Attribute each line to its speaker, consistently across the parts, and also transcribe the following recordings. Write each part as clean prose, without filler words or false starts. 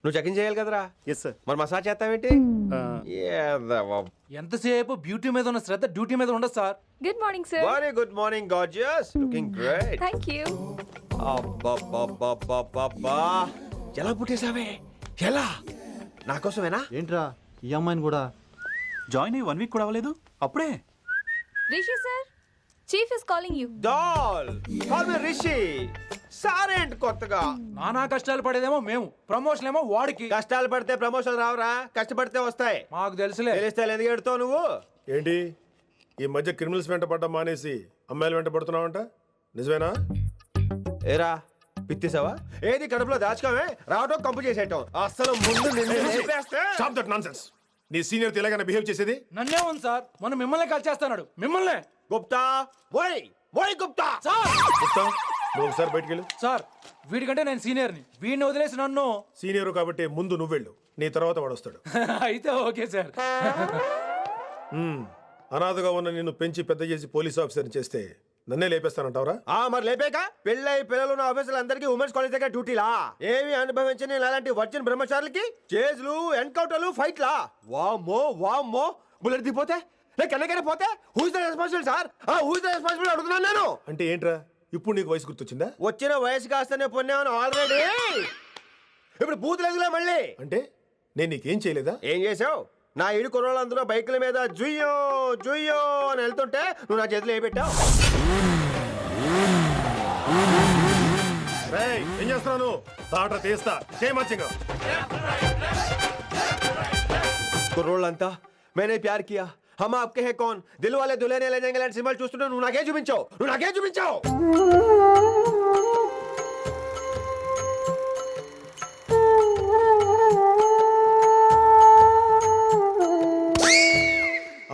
Speaker 1: నువ్వు చెకింగ్ చేయాలి కదరా.
Speaker 2: Yes sir.
Speaker 1: మరి మసాజ్ చేస్తావేంటి?
Speaker 3: ఎంతసేపు బ్యూటీ మీద ఉన్న శ్రద్ధ డ్యూటీ మీద ఉండదు sir.
Speaker 4: Good morning sir.
Speaker 1: Very good morning gorgeous, looking great.
Speaker 4: Thank you.
Speaker 1: అబ్బబ్బబ్బబ్బబ్బా, ఎలా పుట్టేసావే? ఎలా? నా కోసమేనా?
Speaker 2: ఏంట్రా ఈ అమ్మాయిని కూడా
Speaker 5: జాయిన్ అయ్యి 1 వీక్ కూడా అవ్వలేదు అప్పుడే.
Speaker 4: Rishi sir, chief is calling you.
Speaker 1: Doll call me Rishi. సారేంటి కొత్తగా?
Speaker 3: నానా కష్టాలు పడేదేమో మేము, ప్రమోషన్ ఏమో వాడికి.
Speaker 1: కష్టాలు పడితే ప్రమోషన్ రావురా, కష్టపడితే వస్తాయి.
Speaker 3: మాకు తెలుసులే.
Speaker 1: తెలిస్తే ఎందుకు ఎడుతావు నువ్వు?
Speaker 6: ఏంటి ఈ మధ్య క్రిమినల్స్ వెంట పడ్డం మానేసి అమ్మాయిలు వెంట పడుతున్నావంట, నిజమేనా?
Speaker 1: ఏరా పిత్తిసావా? ఏది కడుపులో దాచుకోవే, రావటం కంపు చేసేయటం. అసలు ముందు నిన్ను లేపేస్తే.
Speaker 6: Stop that nonsense. నీ సీనియర్ తెలంగాణ బిహేవ్ చేసేది.
Speaker 3: నన్నే ఉంది సార్, మనం మిమ్మల్ని కాల్ చేస్తున్నాడు. మిమ్మల్నే
Speaker 1: గుప్తా ఓయ్ ఓయ్ గుప్తా.
Speaker 3: సార్
Speaker 6: చెప్తా, నువ్వు ఒకసారి బయటికి వెళ్ళు.
Speaker 3: సార్ వీడికంటే నేను సీనియర్ని, వీడిని వదిలేసి నన్ను.
Speaker 6: సీనియర్ కాబట్టి ముందు నువ్వు వెళ్ళు, నీ తర్వాత వాడు వస్తాడు.
Speaker 3: అయితే ఓకే సార్.
Speaker 6: అనాథగా ఉన్న నిన్ను పెంచి పెద్ద చేసి పోలీస్ ఆఫీసర్ని చేస్తే నన్నే లేపేస్తానంటావరా?
Speaker 1: మరి లేపాక పెళ్ళై పిల్లలు ఉన్న ఆఫీసులు అందరికీ ఉమెన్స్ కాలేజ్ దగ్గర డ్యూటీలా? ఏమి అనుభవించని అలాంటి వర్జిన్ బ్రహ్మచారులకి చేజ్లు, ఎన్కౌంటర్లు, ఫైట్లా? వామ్మో వామ్మో, బుల్లెట్ దిగిపోతే కన్నకైనా పోతే who is the responsible sir? Who is the responsible అడుగుతున్నాను నేను.
Speaker 6: అంటే ఏంట్రా ఇప్పుడు నీకు వయసు గుర్తొచ్చిందా?
Speaker 1: వచ్చిన వయసు కాస్తనే పొన్నాను ఆల్రెడీ. ఇప్పుడు బూత్ లేదులే మళ్ళీ.
Speaker 6: అంటే నేను నీకేం చేయలేదా?
Speaker 1: ఏం చేసావు? నా ఇరు కుర్రోళ్ళందరూ బైకుల మీద జుయ్యో జుయ్యో అని వెళ్తుంటే నువ్వు నా చేతిలో ఏ పెట్టావు?
Speaker 6: రేయ్, ఏం చేస్తున్నాను? తాట తీస్తా, చేయమచ్చంగా.
Speaker 1: కుర్రోళ్ళంతా मैंने प्यार किया, हम आपके हैं कौन, दिल वाले दुल्हने ले जाएंगे లాంటి సినిమాలు చూస్తుంటే నువ్వు నాకే చూపించావు.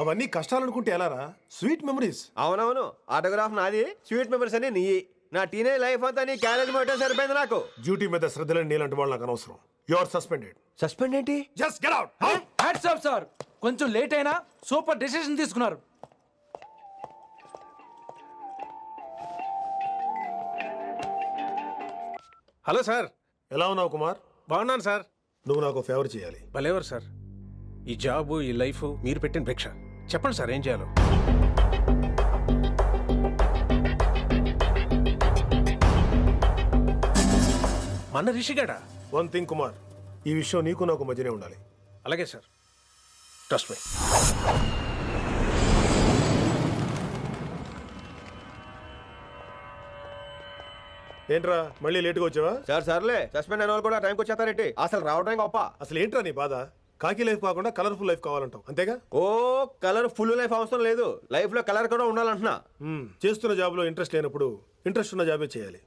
Speaker 6: అవన్నీ కష్టాలనుకుంటే ఎలారా? Sweet memories.
Speaker 1: అవునవును, ఆటోగ్రాఫ్ నాది, స్వీట్ మెమరీస్ అని నీ. నా టీనేజ్ లైఫ్ అంతా నీ క్యారేజ్ మోటే సరిపోయింది నాకు.
Speaker 6: డ్యూటీ మీద శ్రద్ధలేని నీలాంటి వాళ్ళు నాకు అనవసరం. You are suspended.
Speaker 1: సస్పెండ్ ఏంటి?
Speaker 6: Just get out.
Speaker 3: Hats off sir, కొంచెం లేట్ అయినా సూపర్ డెసిషన్ తీసుకున్నారు.
Speaker 7: Hello sir.
Speaker 6: ఎలా ఉన్నావు కుమార్?
Speaker 7: బాగున్నాను సార్.
Speaker 6: నువ్వు నాకు ఫేవర్ చేయాలి.
Speaker 7: భలేవారు సార్. ఈ జాబు, ఈ లైఫ్ మీరు పెట్టిన భిక్ష. చెప్పండి సార్, ఏం చేయాలో. మన రిషిగాడా?
Speaker 6: వన్ థింగ్ కుమార్, ఈ విషయం నీకు నాకు మధ్యనే ఉండాలి.
Speaker 7: అలాగే సార్, ట్రస్ట్ మీ.
Speaker 6: ఏంట్రా మళ్ళీ లేటుగా వచ్చావా?
Speaker 1: సర్లే, సస్పెండ్ అయిన వాళ్ళు కూడా టైంకి వచ్చేస్తారేంటి? అసలు రావడం గొప్ప.
Speaker 6: అసలు ఏంట్రా నీ బాధ? కాకి లైఫ్ కాకుండా కలర్ఫుల్ లైఫ్ కావాలంటావు, అంతేగా?
Speaker 1: ఓ కలర్ ఫుల్ లైఫ్ అవసరం లేదు, లైఫ్ లో కలర్ కూడా ఉండాలంటున్నా.
Speaker 6: చేస్తున్న జాబ్లో ఇంట్రెస్ట్ లేనప్పుడు ఇంట్రెస్ట్ ఉన్న జాబే చేయాలి.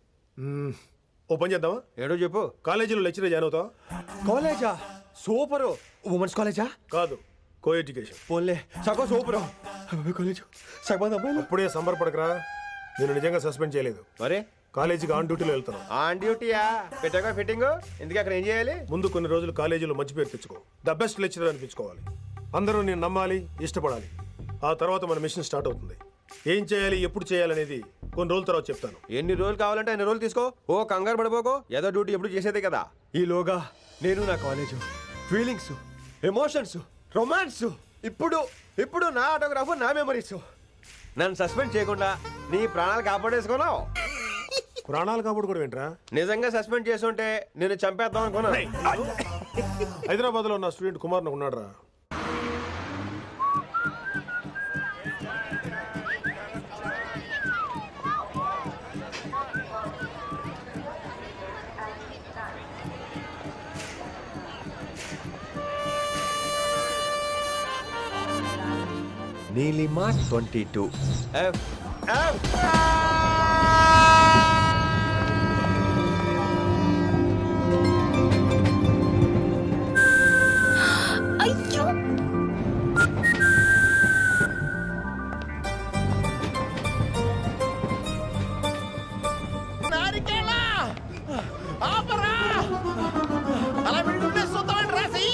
Speaker 6: ఓ పని చేద్దామా?
Speaker 1: ఏడో చెప్పు.
Speaker 6: కాలేజీలో లెక్చరర్ జాయిన్ అవుతావా?
Speaker 1: కాలేజా? సూపర్. ఉమెన్స్ కాలేజా?
Speaker 6: కాదు, కో ఎడ్యుకేషన్.
Speaker 1: పోన్లే, సగం సూపర్. కాలేజ్ సగం అమ్మాయిలు.
Speaker 6: అప్పుడే సంబరపడకరా, నేను నిజంగా సస్పెండ్ చేయలేదు.
Speaker 1: మరే
Speaker 6: కాలేజీకి ఆన్ డ్యూటీలో వెళ్తాను.
Speaker 1: ఆన్ డ్యూటీయా? పెట్టాక ఫిట్టింగ్ ఎందుకు? అక్కడ ఏం చేయాలి?
Speaker 6: ముందు కొన్ని రోజులు కాలేజీలో మంచి పేరు తెచ్చుకో, ద బెస్ట్ లెక్చరర్ అనిపించుకోవాలి. అందరూ నేను నమ్మాలి, ఇష్టపడాలి. ఆ తర్వాత మన మిషన్ స్టార్ట్ అవుతుంది. ఏం చేయాలి, ఎప్పుడు చేయాలనేది కొన్ని రోజుల తర్వాత చెప్తాను.
Speaker 1: ఎన్ని రోజులు కావాలంటే అన్ని రోజులు తీసుకో. ఓ కంగారు పడిపోకో, ఏదో డ్యూటీ ఎప్పుడు చేసేదే కదా. ఈలోగా నేను నా కాలేజ్ ఫీలింగ్స్, ఎమోషన్స్, రొమాన్స్, ఇప్పుడు నా ఆటోగ్రాఫ్, నా మెమరీస్. నన్ను సస్పెండ్ చేయకుండా నీ ప్రాణాలు కాపాడేసుకున్నావు.
Speaker 6: ప్రాణాలు కాపాడు కూడా ఏంట్రా?
Speaker 1: నిజంగా సస్పెండ్ చేసుంటే నేను చంపేద్దాం అనుకున్నా.
Speaker 6: హైదరాబాద్ లో నా స్టూడెంట్ కుమార్ నాకు ఉన్నాడు రా.
Speaker 1: నీలిమా 22 F.
Speaker 4: అయ్యో,
Speaker 1: అలా వింటుంటే సుత్తమని రాసి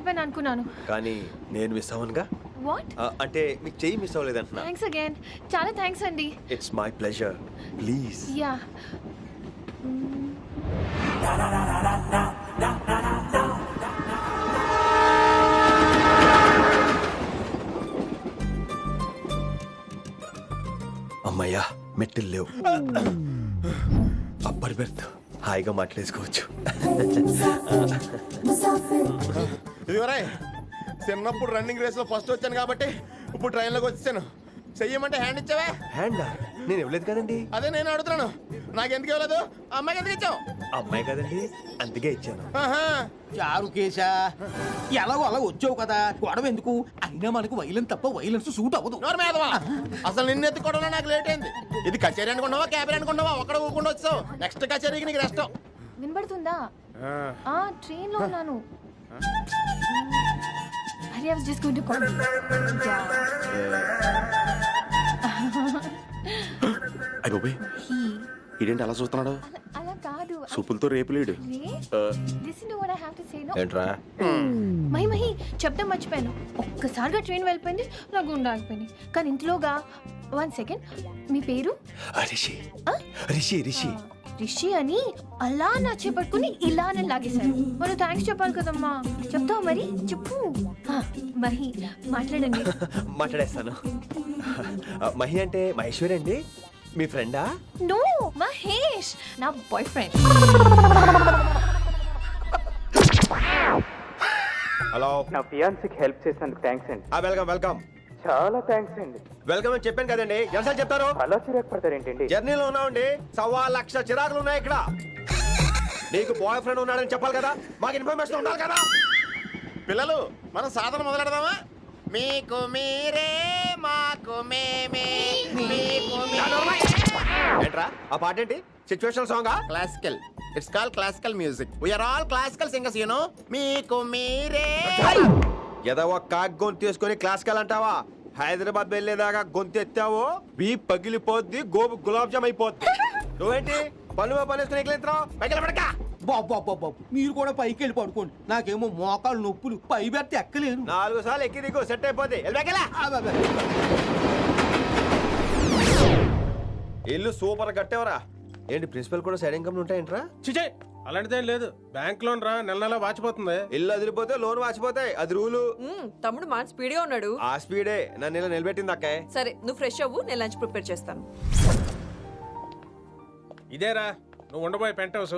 Speaker 4: అయిపోయాను అనుకున్నాను.
Speaker 1: కానీ నేను మిస్ అవ్వనుగా.
Speaker 4: వాట్?
Speaker 1: అంటే మీకు చెయ్యి మిస్ అవ్వలేదంటున్నా.
Speaker 4: Thanks again. చాలా థ్యాంక్స్ అండి.
Speaker 1: It's my pleasure. Please.
Speaker 4: Yeah.
Speaker 1: అమ్మయ్యా మెట్టులు లేవు. అప్పర్ బెర్త్ హాయిగా మాట్లాడేసుకోవచ్చు.
Speaker 2: ఇదిగోరా చిన్నప్పుడు రన్నింగ్ రేస్ లో ఫస్ట్ వచ్చాను కాబట్టి ఇప్పుడు ట్రైన్ లోకి వచ్చాను. చెయ్యమంటే హ్యాండ్ ఇచ్చావే.
Speaker 1: హ్యాండా? నేను ఇవ్వలేదు కదండి.
Speaker 2: అదే నేను అడుగుతున్నాను, నాకెందుకు ఇవ్వలేదు? అమ్మాయికి ఎందుకు ఇచ్చావు?
Speaker 1: అమ్మాయి కదండి, అందుకే ఇచ్చాను.
Speaker 2: ఆహా.
Speaker 8: చారు కేశా ఎలాగో అలా వచ్చావు కదా, గొడవ ఎందుకు? అయినా మనకు వైలెన్స్ తప్ప వైలెన్స్ సూట్ అవ్వదు.
Speaker 2: నోరు మీదవా. అసలు నిన్ను ఎత్తుకోవడంలో నాకు లేట్ అయింది. ఇది కచేరీ అనుకున్నావా క్యాబిన్ అనుకున్నావా? ఒక్కడ ఊకుండా వచ్చావు. నెక్స్ట్ కచేరీకి నీకు రెస్ట్.
Speaker 4: వినబడుతుందా? ట్రైన్ లో ఉన్నాను. I was just going to call you.
Speaker 2: అయ్యోబే ఇదేంటి అలా చూస్తున్నాడు?
Speaker 4: అలా కాదు.
Speaker 2: సూపులతో రేపు లేడు.
Speaker 4: Listen to what I have to say, no?
Speaker 1: ఏంట్రా?
Speaker 4: మహి చెప్తే మర్చిపోయాను. ఒక్కసారిగా ట్రైన్ వెళ్ళిపోయింది, నా గుండె ఆగిపోయింది. కానీ ఇంట్లోగా 1 సెకండ్. మీ పేరు?
Speaker 1: రిషి. రిషి రిషి
Speaker 4: రిషి అని అలా నా చేపట్టుకుని ఇలా నన్ను లాగేశారు. మనం థ్యాంక్స్ చెప్పాలి కదమ్మా. చెప్తావు మరి? చెప్పు. మహి మాట్లాడండి.
Speaker 1: మాట్లాడేస్తాను. మహి అంటే మహేశ్వరి అండి, మీ ఫ్రెండా?
Speaker 4: నో, మహేష్ నా బాయ్ ఫ్రెండ్.
Speaker 1: హలో.
Speaker 9: నా ఫియాన్సీకి హెల్ప్ చేసినందుకు థ్యాంక్స్ అండి.
Speaker 1: Welcome welcome.
Speaker 9: చాలా థ్యాంక్స్ అండి.
Speaker 1: వెల్కమ్ అని చెప్పాను కదండి, ఎన్నిసార్లు చెప్తారు?
Speaker 9: అలా చిరాకు పడతారేంటండి?
Speaker 1: జర్నీలో ఉన్నామండి, 1,00,000 చిరాకులు ఉన్నాయి ఇక్కడ. నీకు బాయ్ ఫ్రెండ్ ఉన్నాడని చెప్పాలి కదా, మాకు ఇన్ఫర్మేషన్ ఉండాలి కదా.
Speaker 2: పిల్లలు మనం సాధన మొదలెడదామా? మీకు మీరే మాకు మేమే మీకు
Speaker 1: ఏంట్రా ఆ పాట ఏంటి? సిచ్యువేషన్ సాంగా?
Speaker 2: Classical. It's call classical music. We are all classical singers you know. మీకు మీరే.
Speaker 1: ఏదో ఒక కాక్ గొంతు తీసుకొని క్లాసికల్ అంటావా? హైదరాబాద్ వెళ్ళేదాకా గొంతు ఎత్తావో బీ పగిలిపోద్ది, గోబు గులాబ్ జామ్ అయిపోద్ది. నువ్వేంటి పనులు పనేసుకుని ఎక్కలేదురావు? పైకి పడక.
Speaker 8: బాబు మీరు కూడా పైకి వెళ్ళి పడుకోండి. నాకేమో మోకాలు నొప్పులు, పై బెర్త ఎక్కలేను.
Speaker 1: 4 సార్లు ఎక్కి దిగు, సెట్ అయిపోద్ది. ఇల్లు సూపర్ కట్టేవరా. ఏంటి ప్రిన్సిపల్ కూడా సైడ్ ఇన్కమ్ ఉంటాయంట్రా?
Speaker 7: చిచే అలాంటిదేం లేదు. బ్యాంక్ లోన్ రా, నెల నెల వాచిపోతుంది.
Speaker 1: ఇల్లు అదిరిపోతే లోన్ వాచిపోతాయి, అది రూలు.
Speaker 10: తమ్ముడు మాట స్పీడ్గా ఉన్నాడు.
Speaker 1: ఆ స్పీడే నన్ను ఇలా నిలబెట్టింది అక్కే.
Speaker 10: సరే నువ్వు ఫ్రెష్ అవ్వు, నేను లంచ్ ప్రిపేర్ చేస్తాను.
Speaker 7: ఇదేరా నువ్వు ఉండబోయే పెంట్ హౌస్.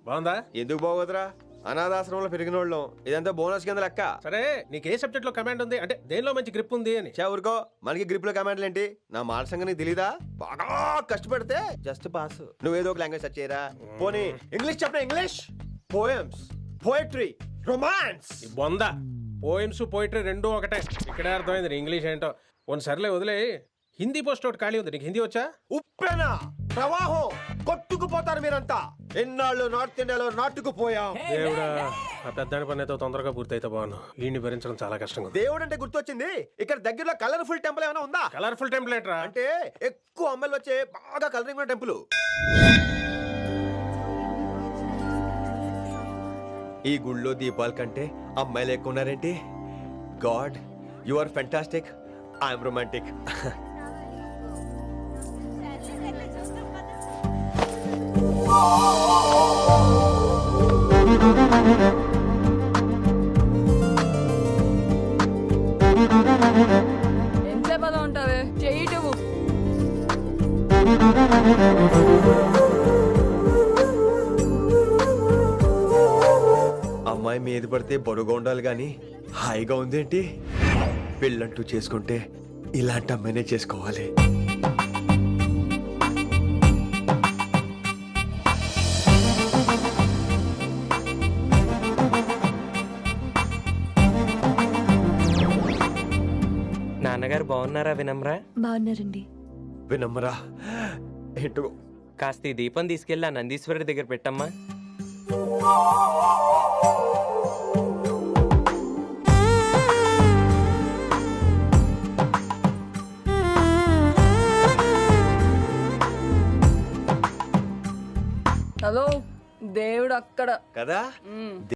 Speaker 7: బాగుందా?
Speaker 1: ఎందుకు బాగోదురా, అనాథాశ్రమంలో పెరిగిన వాళ్ళం. ఇదంతా బోనస్ కింద లెక్క.
Speaker 7: సరే నీకు ఏ సబ్జెక్ట్ లో కమాండ్ ఉంది, అంటే దేనిలో మంచి గ్రిప్ ఉంది అని.
Speaker 1: చా ఊరుకో, మనకి గ్రిప్ లో కమాండ్లు ఏంటి? నా మాట సంగతి తెలీదా? బాగా కష్టపడితే జస్ట్ పాస్. నువ్వేదో ఒక లాంగ్వేజ్ సెర్చ్ చేయరా. పోనీ ఇంగ్లీష్ చెప్పిన ఇంగ్లీష్. Poems, poetry, romance.
Speaker 7: ఈ బొంద పోయిమ్స్ పోయిటరీ రెండూ ఒకటే. ఇక్కడే అర్థమైంది ఇంగ్లీష్ ఏంటో. కొన్ని సర్లే వదిలే. హిందీ పోస్ట్ ఒకటి ఖాళీ ఉంది, నీకు హిందీ వచ్చా?
Speaker 1: ఉప్పెన ప్రవాహం కొట్టుకుపోతారు మీరంతా. ఎన్నాళ్ళు నార్త్ ఇండియాలో నాటుకుపోయాం.
Speaker 7: దేవుడా, ఆ పెద్దాడి పని అయితే తొందరగా పూర్తయితే బాగున్నాను. వీడిని భరించడం చాలా కష్టంగా ఉంది.
Speaker 1: దేవుడు అంటే గుర్తొచ్చింది, ఇక్కడ దగ్గరలో కలర్ఫుల్ టెంపుల్ ఏమైనా ఉందా?
Speaker 7: కలర్ఫుల్ టెంప్లెట్ రా.
Speaker 1: అంటే ఎక్కువ అమ్మాయిలు వచ్చే బాగా కలరింగ్ ఉన్న టెంపుల్. ఈ గుళ్ళో దీపాల కంటే అమ్మాయిలు ఎక్కువ ఉన్నారేంటి? God, you are fantastic, I'm romantic.
Speaker 10: ఎంతసేపు అలా ఉంటావే? చేయటము.
Speaker 1: అమ్మాయి మీద పడితే బరువుగా ఉండాలి గాని హాయిగా ఉందేంటి? పెళ్ళంటూ చేసుకుంటే ఇలాంటి అమ్మాయినే చేసుకోవాలి.
Speaker 9: నాన్నగారు బాగున్నారా వినమ్రా?
Speaker 4: బాగున్నారండి.
Speaker 1: వినమ్మరా ఏంటో.
Speaker 9: కాస్త ఈ దీపం తీసుకెళ్ళి ఆ నందీశ్వరుడి దగ్గర పెట్టమ్మా.
Speaker 10: హలో, దేవుడు అక్కడ
Speaker 1: కదా